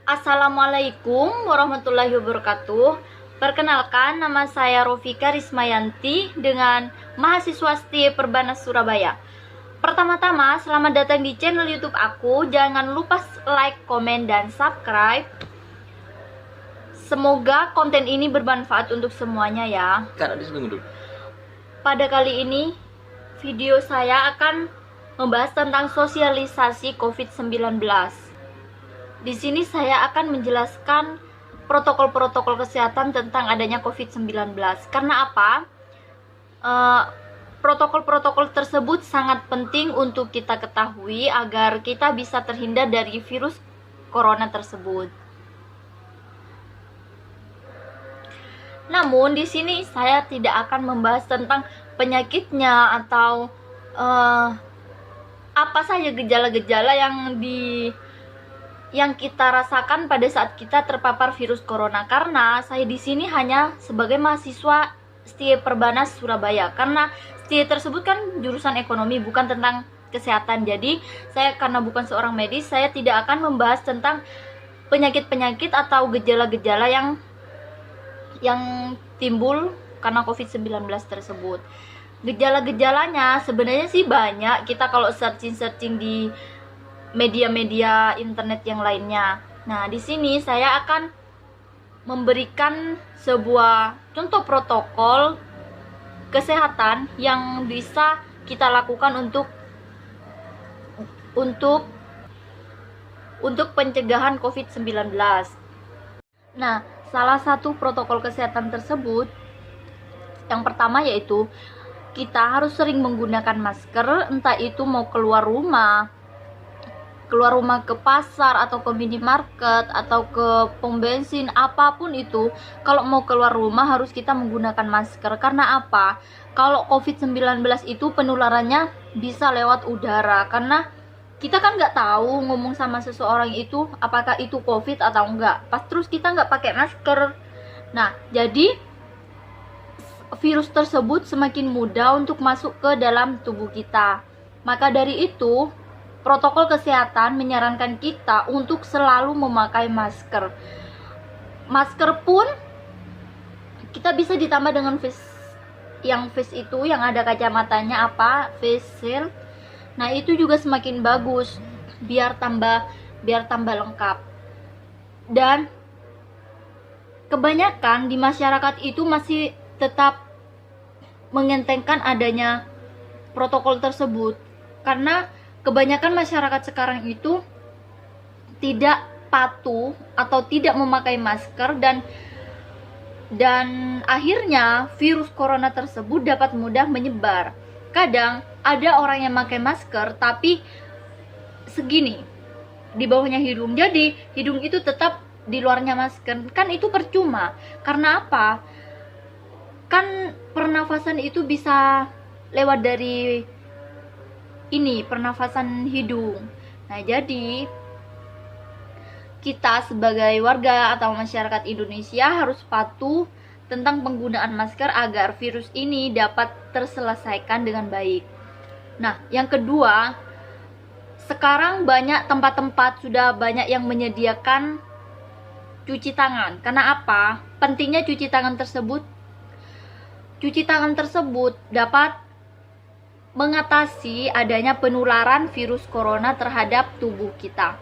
Assalamualaikum warahmatullahi wabarakatuh. Perkenalkan, nama saya Rofika Rismayanti dengan mahasiswa setia Perbanas Surabaya. Pertama-tama, selamat datang di channel YouTube aku. Jangan lupa like, komen, dan subscribe. Semoga konten ini bermanfaat untuk semuanya ya. Pada kali ini, video saya akan membahas tentang sosialisasi COVID-19. Di sini saya akan menjelaskan protokol-protokol kesehatan tentang adanya COVID-19. Karena apa? Protokol-protokol tersebut sangat penting untuk kita ketahui agar kita bisa terhindar dari virus corona tersebut. Namun di sini saya tidak akan membahas tentang penyakitnya atau apa saja gejala-gejala yang kita rasakan pada saat kita terpapar virus corona, karena saya di sini hanya sebagai mahasiswa setia Perbanas Surabaya. Karena setia tersebut kan jurusan ekonomi, bukan tentang kesehatan. Jadi saya karena bukan seorang medis, saya tidak akan membahas tentang penyakit-penyakit atau gejala-gejala yang timbul karena COVID-19 tersebut. Gejala-gejalanya sebenarnya sih banyak. Kita kalau searching di media-media internet yang lainnya. Nah, di sini saya akan memberikan sebuah contoh protokol kesehatan yang bisa kita lakukan untuk pencegahan COVID-19. Nah, salah satu protokol kesehatan tersebut yang pertama yaitu kita harus sering menggunakan masker, entah itu mau keluar rumah ke pasar atau ke minimarket atau ke pom bensin, apapun itu, kalau mau keluar rumah harus kita menggunakan masker. Karena apa? Kalau COVID-19 itu penularannya bisa lewat udara, karena kita kan nggak tahu ngomong sama seseorang itu apakah itu COVID atau enggak, pas terus kita nggak pakai masker. Nah, jadi virus tersebut semakin mudah untuk masuk ke dalam tubuh kita. Maka dari itu, protokol kesehatan menyarankan kita untuk selalu memakai masker. Masker pun kita bisa ditambah dengan face itu yang ada kacamatanya, face shield. Nah, itu juga semakin bagus biar tambah lengkap. Dan kebanyakan di masyarakat itu masih tetap mengentengkan adanya protokol tersebut, karena kebanyakan masyarakat sekarang itu tidak patuh atau tidak memakai masker, dan akhirnya virus corona tersebut dapat mudah menyebar. Kadang ada orang yang pakai masker tapi segini di bawahnya hidung, jadi hidung itu tetap di luarnya masker. Kan itu percuma. Karena apa? Kan pernafasan itu bisa lewat dari pernafasan hidung. Nah, jadi kita sebagai warga atau masyarakat Indonesia harus patuh tentang penggunaan masker agar virus ini dapat terselesaikan dengan baik. Nah, yang kedua, sekarang banyak tempat-tempat sudah banyak yang menyediakan cuci tangan. Karena apa? Pentingnya cuci tangan tersebut dapat mengatasi adanya penularan virus corona terhadap tubuh kita.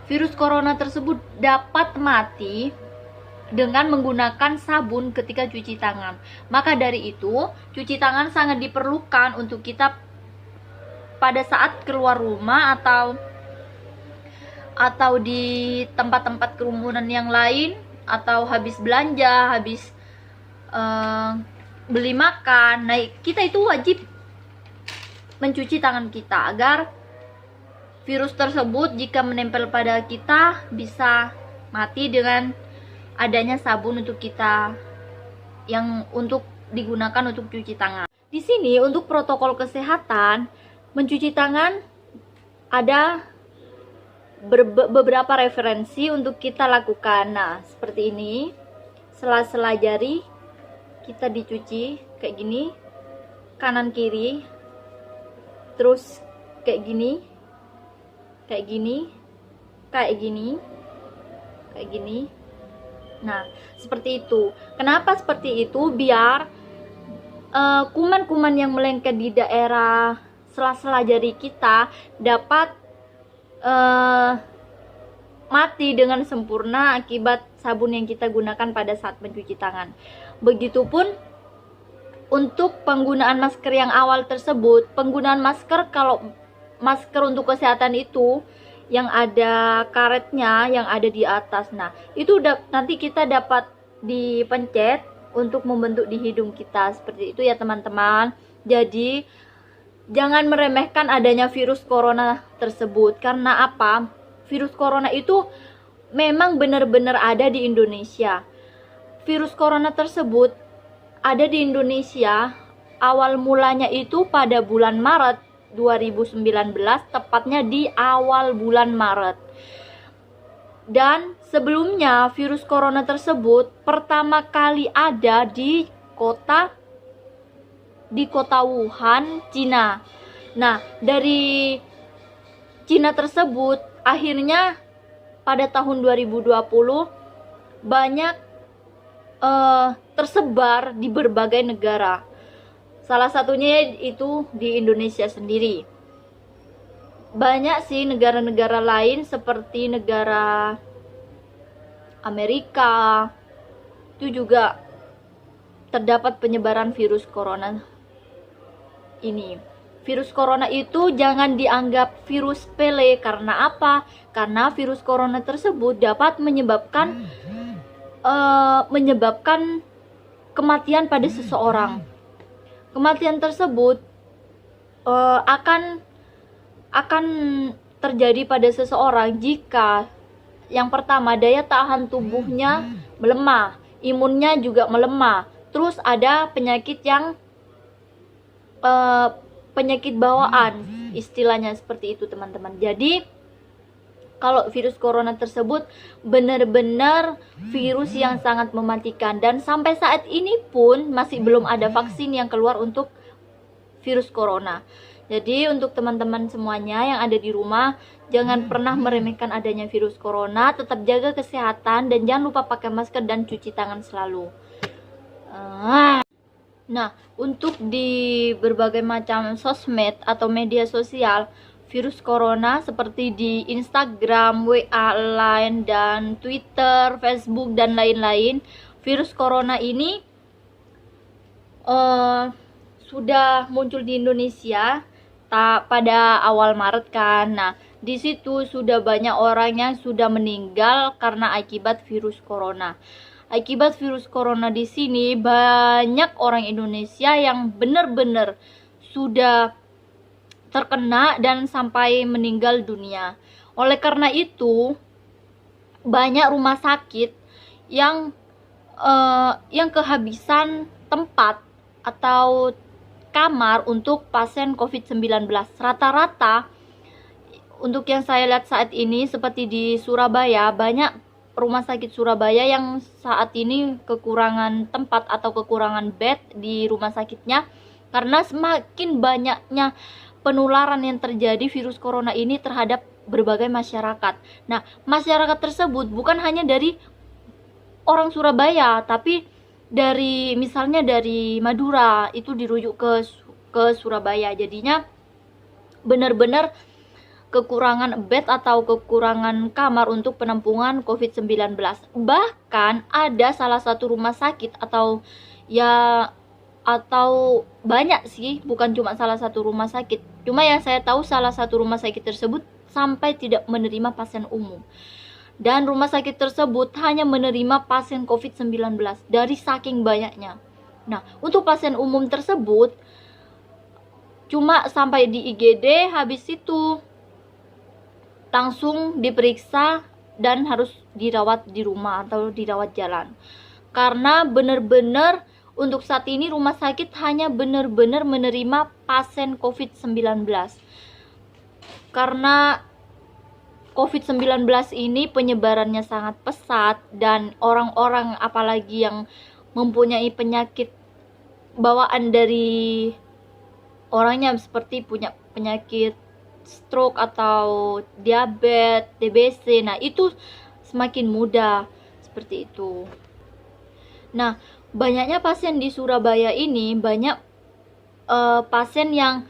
Virus corona tersebut dapat mati dengan menggunakan sabun ketika cuci tangan. Maka dari itu, cuci tangan sangat diperlukan untuk kita pada saat keluar rumah atau di tempat-tempat kerumunan yang lain, atau habis belanja, habis beli makan. Nah, kita itu wajib mencuci tangan kita agar virus tersebut jika menempel pada kita bisa mati dengan adanya sabun untuk digunakan untuk cuci tangan. Di sini untuk protokol kesehatan mencuci tangan ada beberapa referensi untuk kita lakukan. Nah, seperti ini, sela-sela jari kita dicuci kayak gini, kanan kiri, terus kayak gini, kayak gini. Nah, seperti itu. Kenapa seperti itu? Biar kuman-kuman yang melengket di daerah sela-sela jari kita dapat mati dengan sempurna akibat sabun yang kita gunakan pada saat mencuci tangan. Begitupun untuk penggunaan masker yang awal tersebut. Penggunaan masker, kalau masker untuk kesehatan itu yang ada karetnya yang ada di atas, nah itu nanti kita dapat dipencet untuk membentuk di hidung kita, seperti itu ya teman-teman. Jadi jangan meremehkan adanya virus corona tersebut. Karena apa? Virus corona itu memang benar-benar ada di Indonesia. Virus corona tersebut ada di Indonesia awal mulanya itu pada bulan Maret 2019, tepatnya di awal bulan Maret. Dan sebelumnya virus corona tersebut pertama kali ada di kota Wuhan, Cina. Nah, dari Cina tersebut akhirnya pada tahun 2020 banyak tersebar di berbagai negara. Salah satunya itu di Indonesia sendiri. Banyak sih negara-negara lain seperti negara Amerika itu juga terdapat penyebaran virus corona ini. Virus corona itu jangan dianggap virus sepele. Karena apa? Karena virus corona tersebut dapat menyebabkan kematian pada seseorang. Kematian tersebut akan terjadi pada seseorang jika yang pertama daya tahan tubuhnya melemah, imunnya juga melemah. Terus ada penyakit yang penyakit bawaan, istilahnya seperti itu teman-teman. Jadi kalau virus corona tersebut benar-benar virus yang sangat mematikan, dan sampai saat ini pun masih belum ada vaksin yang keluar untuk virus corona. Jadi untuk teman-teman semuanya yang ada di rumah, jangan pernah meremehkan adanya virus corona, tetap jaga kesehatan dan jangan lupa pakai masker dan cuci tangan selalu. Nah, untuk di berbagai macam sosmed atau media sosial, virus corona seperti di Instagram, WA, Line, dan Twitter, Facebook, dan lain-lain, virus corona ini sudah muncul di Indonesia pada awal Maret kan. Nah, di situ sudah banyak orang yang sudah meninggal karena akibat virus corona. Akibat virus corona di sini banyak orang Indonesia yang benar-benar sudah terkena dan sampai meninggal dunia. Oleh karena itu, banyak rumah sakit yang kehabisan tempat atau kamar untuk pasien COVID-19. Rata-rata untuk yang saya lihat saat ini seperti di Surabaya, banyak rumah sakit Surabaya yang saat ini kekurangan tempat atau kekurangan bed di rumah sakitnya karena semakin banyaknya penularan yang terjadi virus corona ini terhadap berbagai masyarakat. Nah, masyarakat tersebut bukan hanya dari orang Surabaya, tapi dari misalnya dari Madura itu dirujuk ke Surabaya. Jadinya benar-benar kekurangan bed atau kekurangan kamar untuk penampungan COVID-19. Bahkan ada salah satu rumah sakit atau banyak sih, bukan cuma salah satu rumah sakit. Cuma yang saya tahu salah satu rumah sakit tersebut sampai tidak menerima pasien umum. Dan rumah sakit tersebut hanya menerima pasien COVID-19 dari saking banyaknya. Nah, untuk pasien umum tersebut cuma sampai di IGD, habis itu langsung diperiksa dan harus dirawat di rumah atau dirawat jalan. Karena benar-benar untuk saat ini rumah sakit hanya benar-benar menerima pasien COVID-19. Karena COVID-19 ini penyebarannya sangat pesat dan orang-orang apalagi yang mempunyai penyakit bawaan dari orangnya seperti punya penyakit stroke atau diabetes, TBC. Nah, itu semakin mudah, seperti itu. Nah, banyaknya pasien di Surabaya ini, banyak pasien yang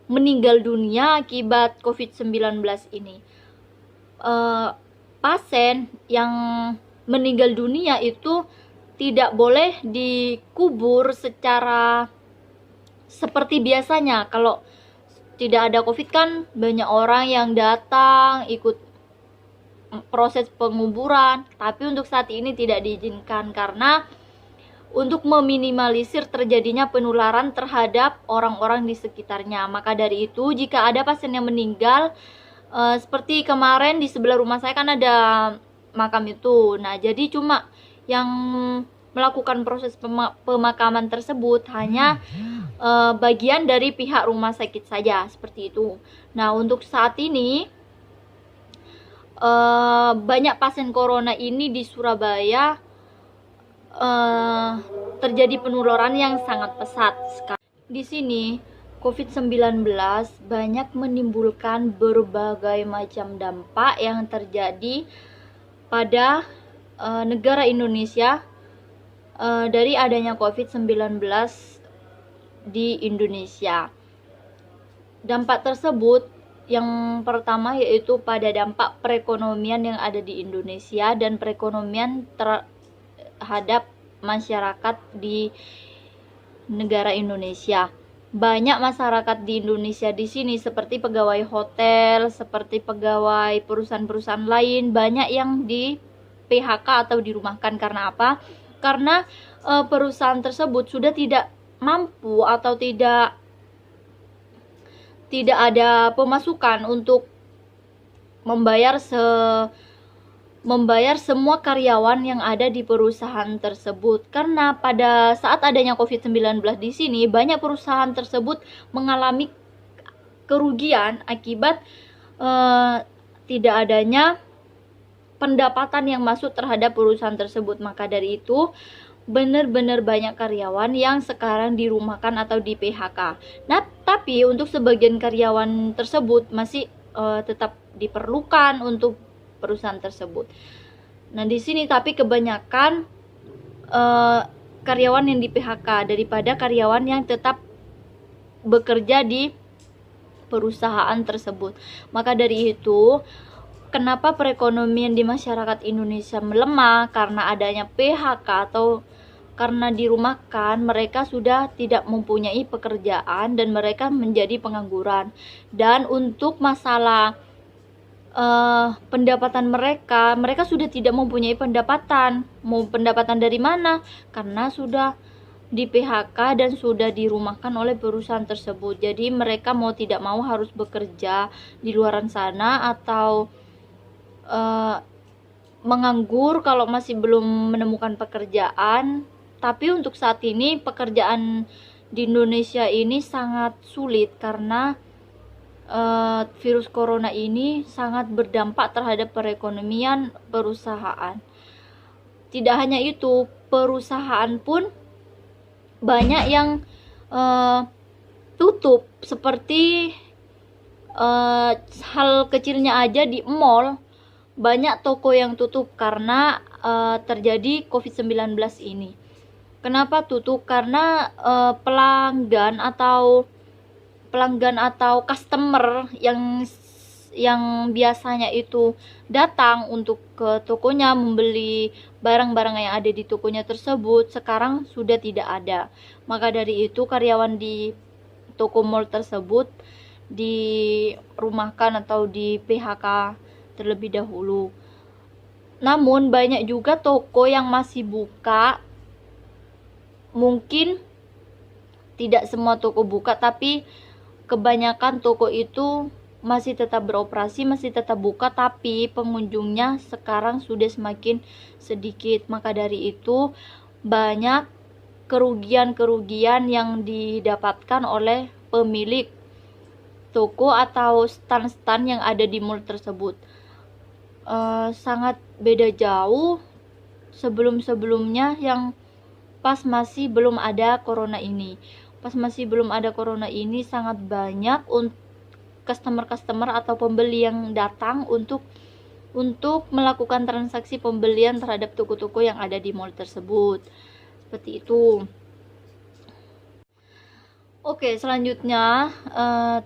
meninggal dunia akibat COVID-19 ini. Pasien yang meninggal dunia itu tidak boleh dikubur secara seperti biasanya. Kalau tidak ada COVID kan banyak orang yang datang ikut proses penguburan, tapi untuk saat ini tidak diizinkan karena untuk meminimalisir terjadinya penularan terhadap orang-orang di sekitarnya. Maka dari itu, jika ada pasien yang meninggal, seperti kemarin di sebelah rumah saya kan ada makam itu. Nah, jadi cuma yang melakukan proses pemakaman tersebut hanya bagian dari pihak rumah sakit saja, seperti itu. Nah, untuk saat ini banyak pasien corona ini di Surabaya terjadi penularan yang sangat pesat sekali. Di sini COVID-19 banyak menimbulkan berbagai macam dampak yang terjadi pada negara Indonesia dari adanya COVID-19 di Indonesia. Dampak tersebut yang pertama yaitu pada dampak perekonomian yang ada di Indonesia dan perekonomian terhadap masyarakat di negara Indonesia. Banyak masyarakat di Indonesia di sini seperti pegawai hotel, seperti pegawai perusahaan-perusahaan lain, banyak yang di PHK atau dirumahkan. Karena apa? Karena perusahaan tersebut sudah tidak mampu atau tidak ada pemasukan untuk membayar semua karyawan yang ada di perusahaan tersebut. Karena pada saat adanya COVID-19 di sini, banyak perusahaan tersebut mengalami kerugian akibat tidak adanya pendapatan yang masuk terhadap perusahaan tersebut. Maka dari itu, benar-benar banyak karyawan yang sekarang dirumahkan atau di PHK. Nah, tapi untuk sebagian karyawan tersebut masih tetap diperlukan untuk perusahaan tersebut. Nah, di sini tapi kebanyakan karyawan yang di PHK daripada karyawan yang tetap bekerja di perusahaan tersebut. Maka dari itu, kenapa perekonomian di masyarakat Indonesia melemah? Karena adanya PHK atau karena dirumahkan, mereka sudah tidak mempunyai pekerjaan dan mereka menjadi pengangguran. Dan untuk masalah pendapatan mereka sudah tidak mempunyai pendapatan. Mau pendapatan dari mana? Karena sudah di PHK dan sudah dirumahkan oleh perusahaan tersebut. Jadi mereka mau tidak mau harus bekerja di luaran sana atau menganggur kalau masih belum menemukan pekerjaan. Tapi untuk saat ini pekerjaan di Indonesia ini sangat sulit karena virus corona ini sangat berdampak terhadap perekonomian perusahaan. Tidak hanya itu, perusahaan pun banyak yang tutup. Seperti hal kecilnya aja di mall, banyak toko yang tutup karena terjadi COVID-19 ini. Kenapa tutup? Karena pelanggan atau customer yang biasanya itu datang untuk ke tokonya membeli barang-barang yang ada di tokonya tersebut sekarang sudah tidak ada. Maka dari itu karyawan di toko mall tersebut dirumahkan atau di PHK terlebih dahulu. Namun banyak juga toko yang masih buka. Mungkin tidak semua toko buka, tapi kebanyakan toko itu masih tetap beroperasi, masih tetap buka, tapi pengunjungnya sekarang sudah semakin sedikit. Maka dari itu banyak kerugian-kerugian yang didapatkan oleh pemilik toko atau stand-stand yang ada di mall tersebut. Sangat beda jauh sebelum-sebelumnya yang pas masih belum ada corona ini. Pas masih belum ada corona ini sangat banyak customer atau pembeli yang datang untuk untuk melakukan transaksi pembelian terhadap toko-toko yang ada di mall tersebut. Seperti itu. Oke, selanjutnya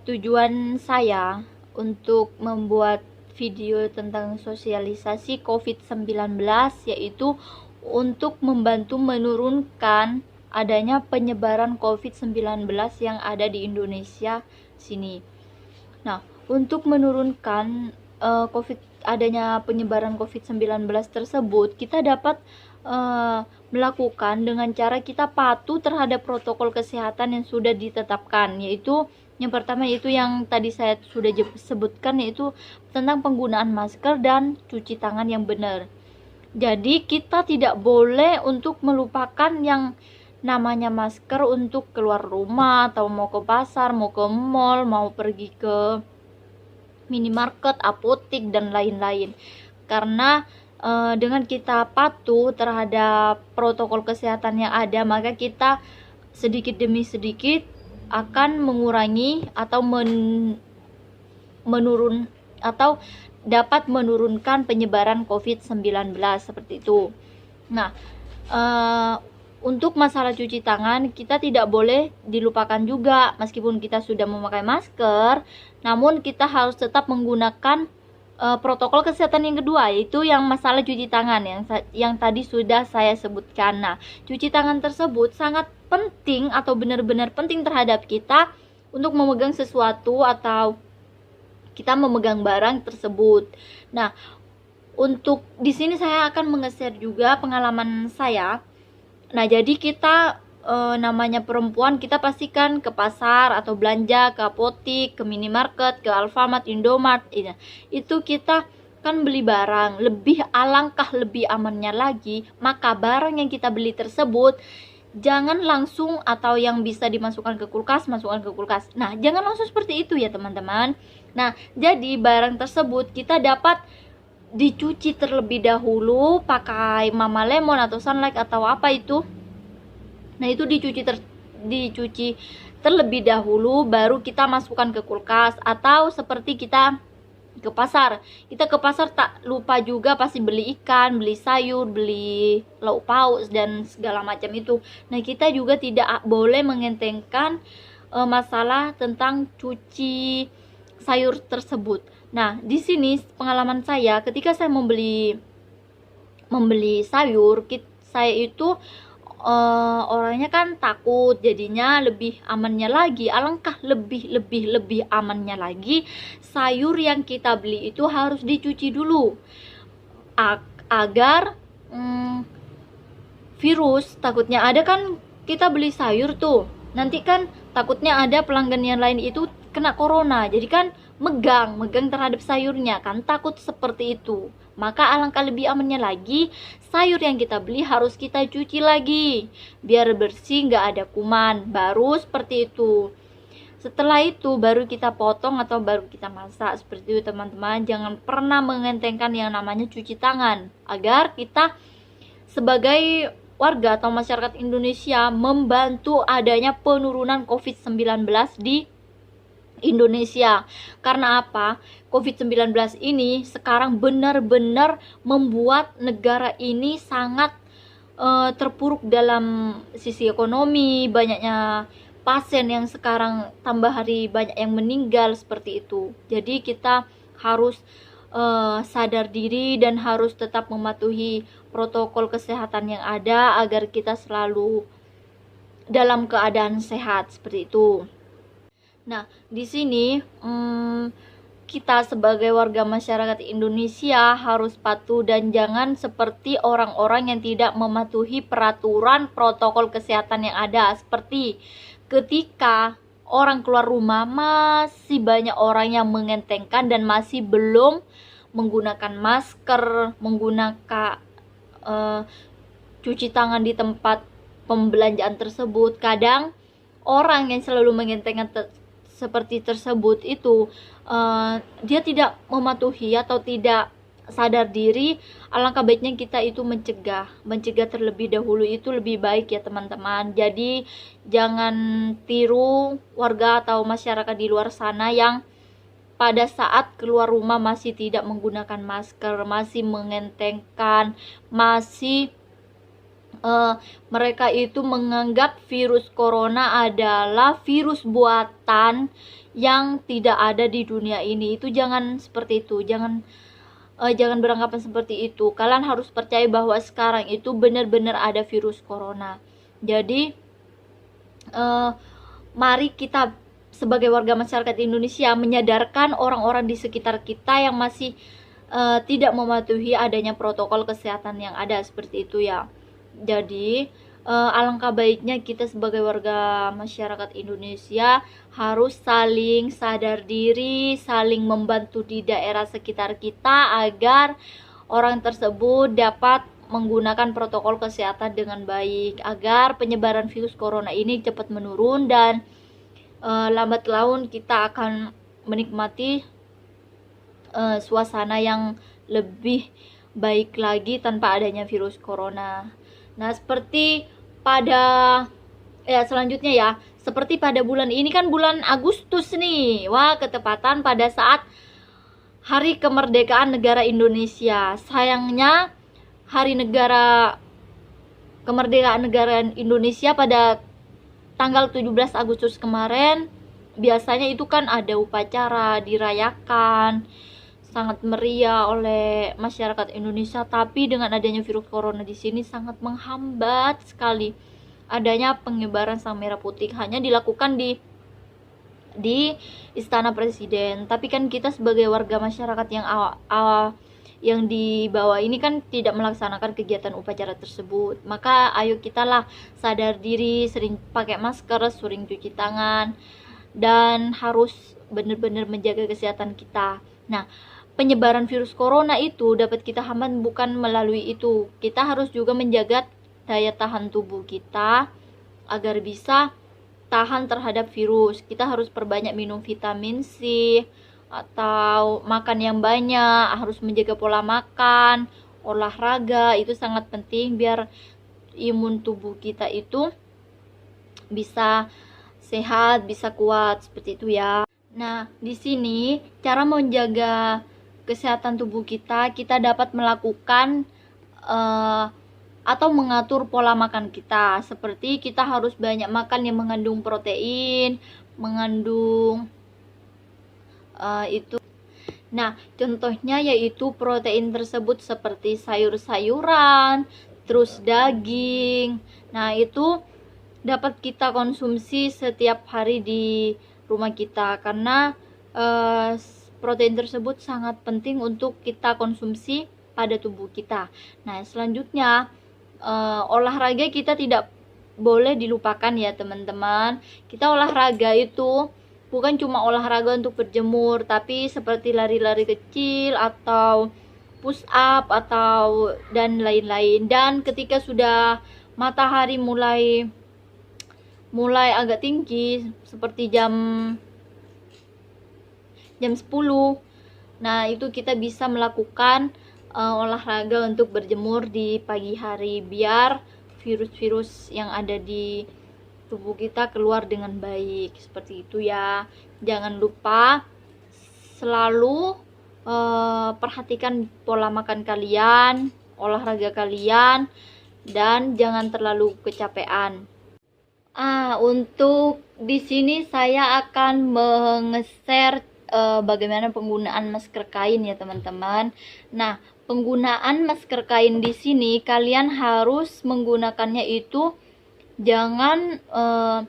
tujuan saya untuk membuat video tentang sosialisasi COVID-19 yaitu untuk membantu menurunkan adanya penyebaran COVID-19 yang ada di Indonesia sini. Nah, untuk menurunkan adanya penyebaran COVID-19 tersebut, kita dapat melakukan dengan cara kita patuh terhadap protokol kesehatan yang sudah ditetapkan, yaitu yang pertama yaitu yang tadi saya sudah sebutkan, yaitu tentang penggunaan masker dan cuci tangan yang benar. Jadi kita tidak boleh untuk melupakan yang namanya masker untuk keluar rumah, atau mau ke pasar, mau ke mall, mau pergi ke minimarket, apotik, dan lain-lain. Karena dengan kita patuh terhadap protokol kesehatan yang ada, maka kita sedikit demi sedikit akan mengurangi atau dapat menurunkan penyebaran COVID-19 seperti itu. Nah, untuk masalah cuci tangan, kita tidak boleh dilupakan juga. Meskipun kita sudah memakai masker, namun kita harus tetap menggunakan protokol kesehatan yang kedua, yaitu yang masalah cuci tangan yang tadi sudah saya sebutkan. Nah, cuci tangan tersebut sangat penting atau benar-benar penting terhadap kita untuk memegang sesuatu atau kita memegang barang tersebut. Nah, untuk di sini saya akan menge-share juga pengalaman saya. Nah, jadi kita namanya perempuan, kita pastikan ke pasar atau belanja, ke apotik, ke minimarket, ke Alfamart, Indomart, itu kita kan beli barang. Alangkah lebih amannya lagi, maka barang yang kita beli tersebut jangan langsung, atau yang bisa dimasukkan ke kulkas, masukkan ke kulkas. Nah, jangan langsung seperti itu ya teman-teman. Nah, jadi barang tersebut kita dapat dicuci terlebih dahulu pakai Mama Lemon atau Sunlight atau apa itu. Nah, itu dicuci terlebih dahulu, baru kita masukkan ke kulkas. Atau seperti kita ke pasar, tak lupa juga pasti beli ikan, beli sayur, beli lauk pauk dan segala macam itu. Nah, kita juga tidak boleh mengentengkan masalah tentang cuci sayur tersebut. Nah, di sini pengalaman saya ketika saya membeli sayur, saya itu orangnya kan takut, jadinya lebih amannya lagi, alangkah lebih amannya lagi, sayur yang kita beli itu harus dicuci dulu agar virus, takutnya ada kan, kita beli sayur tuh nanti kan takutnya ada pelanggan yang lain itu kena corona, jadi kan megang terhadap sayurnya kan, takut seperti itu. Maka alangkah lebih amannya lagi, sayur yang kita beli harus kita cuci lagi biar bersih, nggak ada kuman, baru seperti itu. Setelah itu baru kita potong atau baru kita masak, seperti itu teman-teman. Jangan pernah mengentengkan yang namanya cuci tangan, agar kita sebagai warga atau masyarakat Indonesia membantu adanya penurunan COVID-19 di Indonesia. Karena apa? COVID-19 ini sekarang benar-benar membuat negara ini sangat terpuruk dalam sisi ekonomi. Banyaknya pasien yang sekarang tambah hari banyak yang meninggal, seperti itu. Jadi kita harus sadar diri dan harus tetap mematuhi protokol kesehatan yang ada agar kita selalu dalam keadaan sehat, seperti itu. Nah, di sini kita sebagai warga masyarakat Indonesia harus patuh dan jangan seperti orang-orang yang tidak mematuhi peraturan protokol kesehatan yang ada. Seperti ketika orang keluar rumah, masih banyak orang yang mengentengkan dan masih belum menggunakan masker, menggunakan cuci tangan di tempat pembelanjaan tersebut. Kadang orang yang selalu mengentengkan seperti tersebut itu dia tidak mematuhi atau tidak sadar diri. Alangkah baiknya kita itu mencegah terlebih dahulu, itu lebih baik ya teman-teman. Jadi jangan tiru warga atau masyarakat di luar sana yang pada saat keluar rumah masih tidak menggunakan masker, masih mengentengkan, masih mereka itu menganggap virus corona adalah virus buatan yang tidak ada di dunia ini. Itu jangan seperti itu, jangan beranggapan seperti itu. Kalian harus percaya bahwa sekarang itu benar-benar ada virus corona. Jadi mari kita sebagai warga masyarakat Indonesia menyadarkan orang-orang di sekitar kita yang masih tidak mematuhi adanya protokol kesehatan yang ada, seperti itu ya. Jadi alangkah baiknya kita sebagai warga masyarakat Indonesia harus saling sadar diri, saling membantu di daerah sekitar kita agar orang tersebut dapat menggunakan protokol kesehatan dengan baik, agar penyebaran virus corona ini cepat menurun dan lambat laun kita akan menikmati suasana yang lebih baik lagi tanpa adanya virus corona. Nah, seperti pada selanjutnya ya, seperti pada bulan ini kan bulan Agustus nih. Wah, ketepatan pada saat Hari Kemerdekaan Negara Indonesia. Sayangnya Hari Kemerdekaan Negara Indonesia pada tanggal 17 Agustus kemarin, biasanya itu kan ada upacara dirayakan sangat meriah oleh masyarakat Indonesia, tapi dengan adanya virus corona di sini sangat menghambat sekali adanya pengibaran sang merah putih. Hanya dilakukan di Istana Presiden, tapi kan kita sebagai warga masyarakat yang di bawah ini kan tidak melaksanakan kegiatan upacara tersebut. Maka ayo kita lah sadar diri, sering pakai masker, sering cuci tangan, dan harus benar-benar menjaga kesehatan kita. Nah, penyebaran virus corona itu dapat kita hambat bukan melalui itu. Kita harus juga menjaga daya tahan tubuh kita agar bisa tahan terhadap virus. Kita harus perbanyak minum vitamin C atau makan yang banyak, harus menjaga pola makan, olahraga, itu sangat penting biar imun tubuh kita itu bisa sehat, bisa kuat, seperti itu ya. Nah, di sini cara menjaga kesehatan tubuh kita dapat melakukan atau mengatur pola makan kita. Seperti kita harus banyak makan yang mengandung protein, mengandung itu. Nah, contohnya yaitu protein tersebut seperti sayur-sayuran, terus daging. Nah, itu dapat kita konsumsi setiap hari di rumah kita karena protein tersebut sangat penting untuk kita konsumsi pada tubuh kita. Nah, selanjutnya olahraga kita tidak boleh dilupakan ya teman-teman. Kita olahraga itu bukan cuma olahraga untuk berjemur, tapi seperti lari-lari kecil atau push up atau dan lain-lain. Dan ketika sudah matahari mulai agak tinggi seperti jam 10. Nah, itu kita bisa melakukan olahraga untuk berjemur di pagi hari biar virus-virus yang ada di tubuh kita keluar dengan baik, seperti itu ya. Jangan lupa selalu perhatikan pola makan kalian, olahraga kalian, dan jangan terlalu kecapean. Untuk di sini saya akan menge-share bagaimana penggunaan masker kain ya teman-teman. Nah, penggunaan masker kain di sini kalian harus menggunakannya itu jangan 2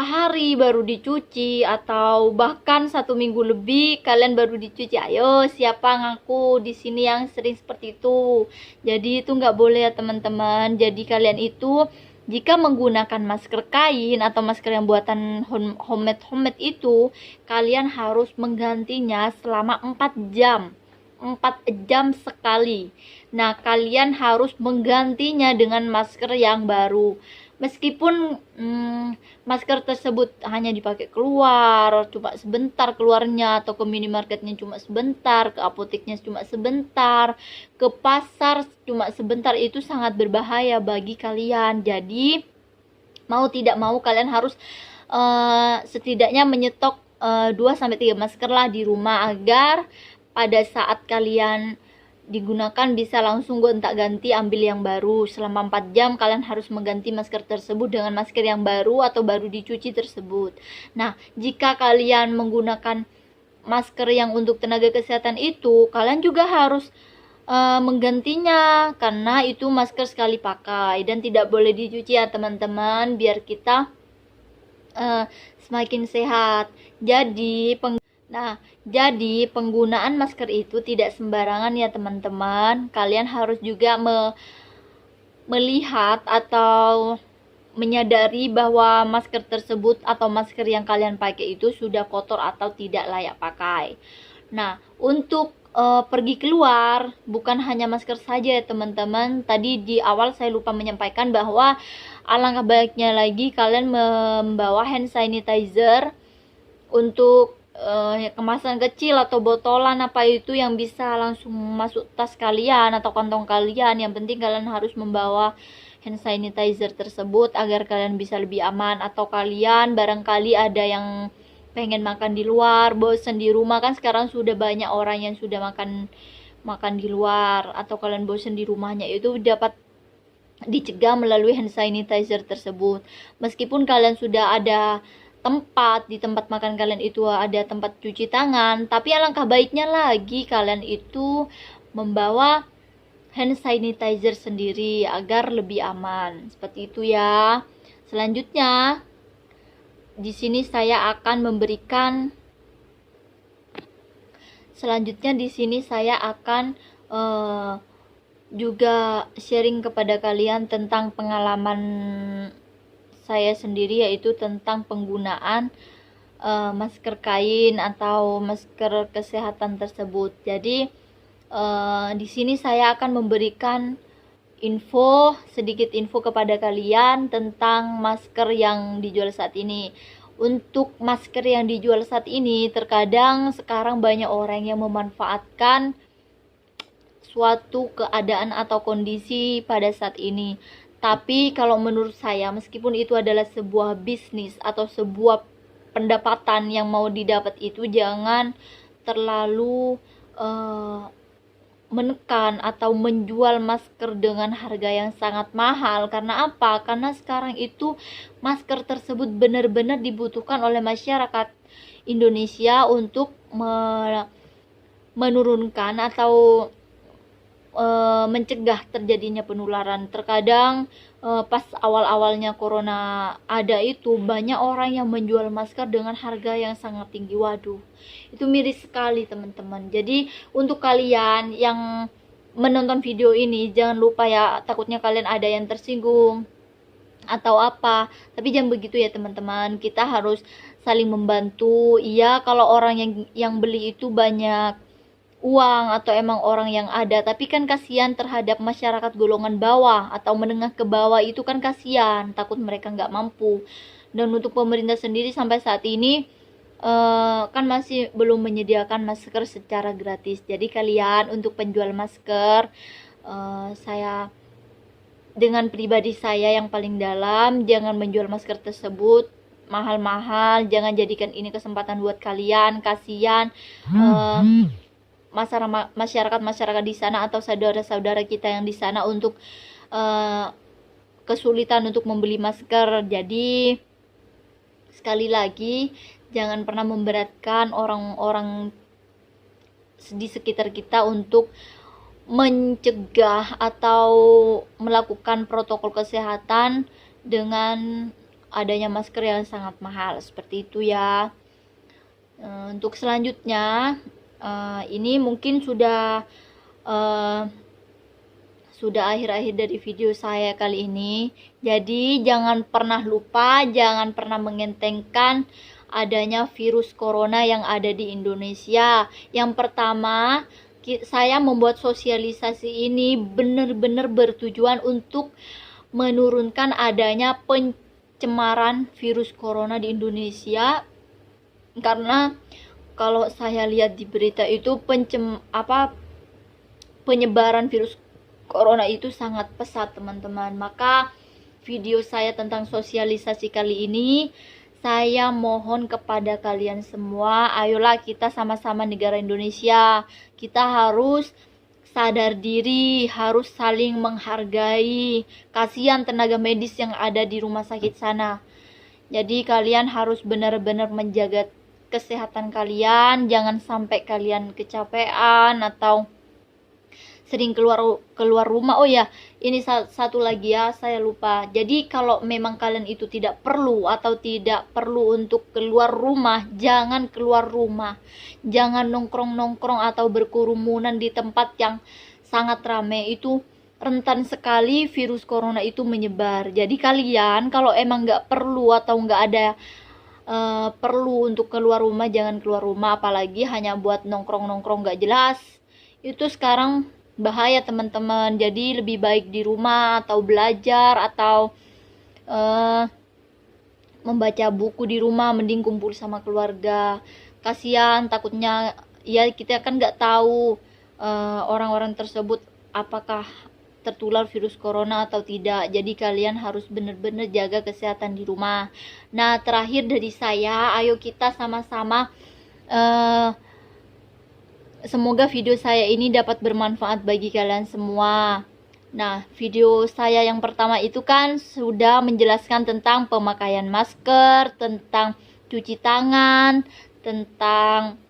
hari baru dicuci atau bahkan 1 minggu lebih kalian baru dicuci. Ayo, siapa ngaku di sini yang sering seperti itu? Jadi itu nggak boleh ya teman-teman. Jadi kalian itu jika menggunakan masker kain atau masker yang buatan homemade itu, kalian harus menggantinya selama 4 jam. 4 jam sekali. Nah, kalian harus menggantinya dengan masker yang baru. Meskipun masker tersebut hanya dipakai keluar, cuma sebentar keluarnya, atau ke minimarketnya cuma sebentar, ke apoteknya cuma sebentar, ke pasar cuma sebentar, itu sangat berbahaya bagi kalian. Jadi mau tidak mau kalian harus setidaknya menyetok 2-3 masker lah di rumah, agar pada saat kalian digunakan bisa langsung gonta-ganti ambil yang baru. Selama 4 jam kalian harus mengganti masker tersebut dengan masker yang baru atau baru dicuci tersebut. Nah, jika kalian menggunakan masker yang untuk tenaga kesehatan itu, kalian juga harus menggantinya, karena itu masker sekali pakai dan tidak boleh dicuci ya teman-teman, biar kita semakin sehat. Jadi penggunaan masker itu tidak sembarangan ya teman-teman. Kalian harus juga melihat atau menyadari bahwa masker tersebut atau masker yang kalian pakai itu sudah kotor atau tidak layak pakai. Nah, untuk pergi keluar bukan hanya masker saja ya teman-teman. Tadi di awal saya lupa menyampaikan bahwa alangkah baiknya lagi kalian membawa hand sanitizer untuk kemasan kecil atau botolan apa itu yang bisa langsung masuk tas kalian atau kantong kalian. Yang penting kalian harus membawa hand sanitizer tersebut agar kalian bisa lebih aman. Atau kalian barangkali ada yang pengen makan di luar, bosen di rumah, kan sekarang sudah banyak orang yang sudah makan di luar, atau kalian bosen di rumahnya, itu dapat dicegah melalui hand sanitizer tersebut. Meskipun kalian sudah ada di tempat makan kalian itu ada tempat cuci tangan, tapi alangkah baiknya lagi kalian itu membawa hand sanitizer sendiri agar lebih aman. Seperti itu ya. Selanjutnya di sini saya akan juga sharing kepada kalian tentang pengalaman saya sendiri, yaitu tentang penggunaan masker kain atau masker kesehatan tersebut. Jadi di sini saya akan memberikan sedikit info kepada kalian tentang masker yang dijual saat ini. Untuk masker yang dijual saat ini, terkadang sekarang banyak orang yang memanfaatkan suatu keadaan atau kondisi pada saat ini. Tapi kalau menurut saya, meskipun itu adalah sebuah bisnis atau sebuah pendapatan yang mau didapat, itu jangan terlalu menekan atau menjual masker dengan harga yang sangat mahal. Karena apa? Karena sekarang itu masker tersebut benar-benar dibutuhkan oleh masyarakat Indonesia untuk menurunkan atau mencegah terjadinya penularan. Terkadang pas awal-awalnya corona ada itu, banyak orang yang menjual masker dengan harga yang sangat tinggi. Waduh, itu miris sekali teman-teman. Jadi untuk kalian yang menonton video ini, jangan lupa ya, takutnya kalian ada yang tersinggung atau apa, tapi jangan begitu ya teman-teman. Kita harus saling membantu. Iya, kalau orang yang beli itu banyak uang atau emang orang yang ada, tapi kan kasihan terhadap masyarakat golongan bawah atau menengah ke bawah, itu kan kasihan, takut mereka nggak mampu. Dan untuk pemerintah sendiri sampai saat ini kan masih belum menyediakan masker secara gratis. Jadi kalian untuk penjual masker, saya dengan pribadi saya yang paling dalam, jangan menjual masker tersebut mahal-mahal. Jangan jadikan ini kesempatan buat kalian, kasihan masyarakat di sana atau saudara-saudara kita yang di sana untuk kesulitan untuk membeli masker. Jadi sekali lagi, jangan pernah memberatkan orang-orang di sekitar kita untuk mencegah atau melakukan protokol kesehatan dengan adanya masker yang sangat mahal. Seperti itu ya. Untuk selanjutnya, ini mungkin sudah akhir-akhir dari video saya kali ini. Jadi jangan pernah lupa, jangan pernah mengentengkan adanya virus corona yang ada di Indonesia. Yang pertama, saya membuat sosialisasi ini benar-benar bertujuan untuk menurunkan adanya pencemaran virus corona di Indonesia. Karena kalau saya lihat di berita itu penyebaran virus corona itu sangat pesat teman-teman. Maka video saya tentang sosialisasi kali ini saya mohon kepada kalian semua, ayolah kita sama-sama negara Indonesia. Kita harus sadar diri, harus saling menghargai. Kasihan tenaga medis yang ada di rumah sakit sana. Jadi kalian harus benar-benar menjaga kesehatan kalian, jangan sampai kalian kecapean atau sering keluar rumah. Oh ya, ini satu lagi ya, saya lupa. Jadi kalau memang kalian itu tidak perlu atau tidak perlu untuk keluar rumah, jangan keluar rumah. Jangan nongkrong-nongkrong atau berkerumunan di tempat yang sangat ramai, itu rentan sekali virus corona itu menyebar. Jadi kalian kalau emang nggak perlu atau nggak ada perlu untuk keluar rumah, jangan keluar rumah, apalagi hanya buat nongkrong-nongkrong nggak jelas. Itu sekarang bahaya teman-teman. Jadi lebih baik di rumah atau belajar atau membaca buku di rumah, mending kumpul sama keluarga. Kasihan, takutnya ya kita kan nggak tahu orang-orang tersebut apakah tertular virus corona atau tidak. Jadi kalian harus benar-benar jaga kesehatan di rumah. Nah, terakhir dari saya, ayo kita sama-sama semoga video saya ini dapat bermanfaat bagi kalian semua. Nah, video saya yang pertama itu kan sudah menjelaskan tentang pemakaian masker, tentang cuci tangan, tentang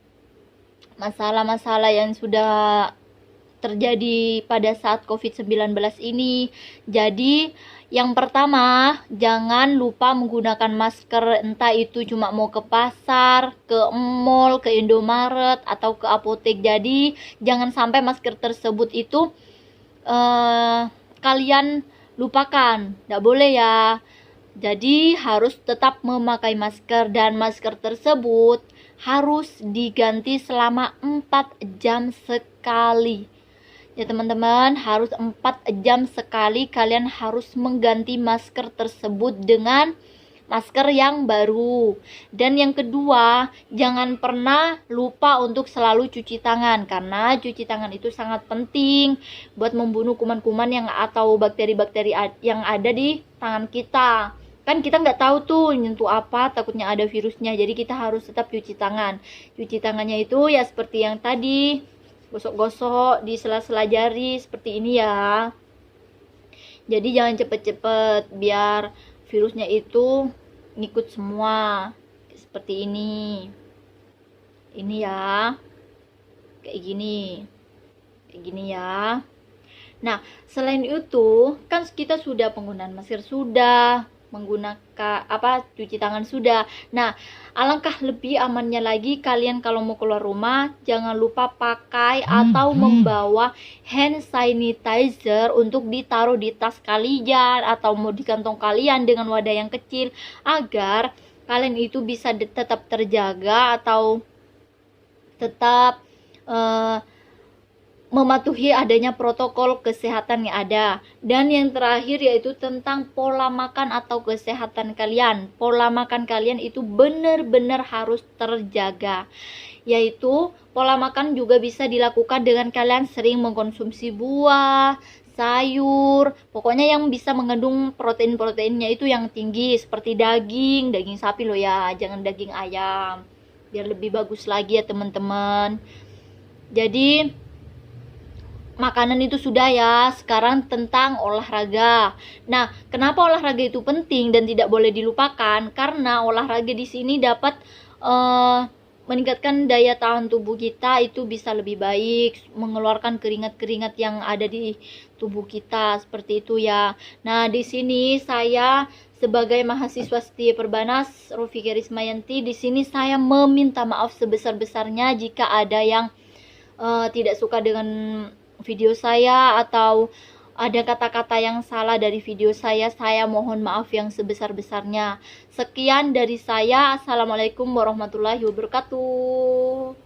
masalah-masalah yang sudah terjadi pada saat COVID-19 ini. Jadi yang pertama, jangan lupa menggunakan masker, entah itu cuma mau ke pasar, ke mall, ke Indomaret, atau ke apotek. Jadi jangan sampai masker tersebut itu kalian lupakan, tidak boleh ya. Jadi harus tetap memakai masker, dan masker tersebut harus diganti selama 4 jam sekali. Ya teman-teman, harus 4 jam sekali kalian harus mengganti masker tersebut dengan masker yang baru. Dan yang kedua, jangan pernah lupa untuk selalu cuci tangan, karena cuci tangan itu sangat penting buat membunuh kuman-kuman yang atau bakteri-bakteri yang ada di tangan kita. Kan kita nggak tahu tuh nyentuh apa, takutnya ada virusnya. Jadi kita harus tetap cuci tangan. Cuci tangannya itu ya seperti yang tadi, gosok-gosok di sela-sela jari seperti ini ya. Jadi jangan cepet-cepet biar virusnya itu ngikut semua. Seperti ini. Ini ya. Kayak gini. Kayak gini ya. Nah, selain itu kan kita sudah penggunaan masker sudah, menggunakan cuci tangan sudah. Nah, alangkah lebih amannya lagi kalian kalau mau keluar rumah jangan lupa pakai atau membawa hand sanitizer untuk ditaruh di tas kalian atau mau di kantong kalian dengan wadah yang kecil, agar kalian itu bisa tetap terjaga atau tetap mematuhi adanya protokol kesehatan yang ada. Dan yang terakhir yaitu tentang pola makan atau kesehatan kalian. Pola makan kalian itu benar-benar harus terjaga. Yaitu pola makan juga bisa dilakukan dengan kalian sering mengkonsumsi buah, sayur, pokoknya yang bisa mengandung protein-proteinnya itu yang tinggi, seperti daging sapi loh ya, jangan daging ayam, biar lebih bagus lagi ya teman-teman. Jadi makanan itu sudah ya, sekarang tentang olahraga. Nah, kenapa olahraga itu penting dan tidak boleh dilupakan? Karena olahraga di sini dapat meningkatkan daya tahan tubuh kita, itu bisa lebih baik, mengeluarkan keringat-keringat yang ada di tubuh kita, seperti itu ya. Nah, di sini saya sebagai mahasiswa setia Perbanas Rofika Rismayanti, di sini saya meminta maaf sebesar-besarnya jika ada yang tidak suka dengan video saya atau ada kata-kata yang salah dari video saya mohon maaf yang sebesar-besarnya. Sekian dari saya. Assalamualaikum warahmatullahi wabarakatuh.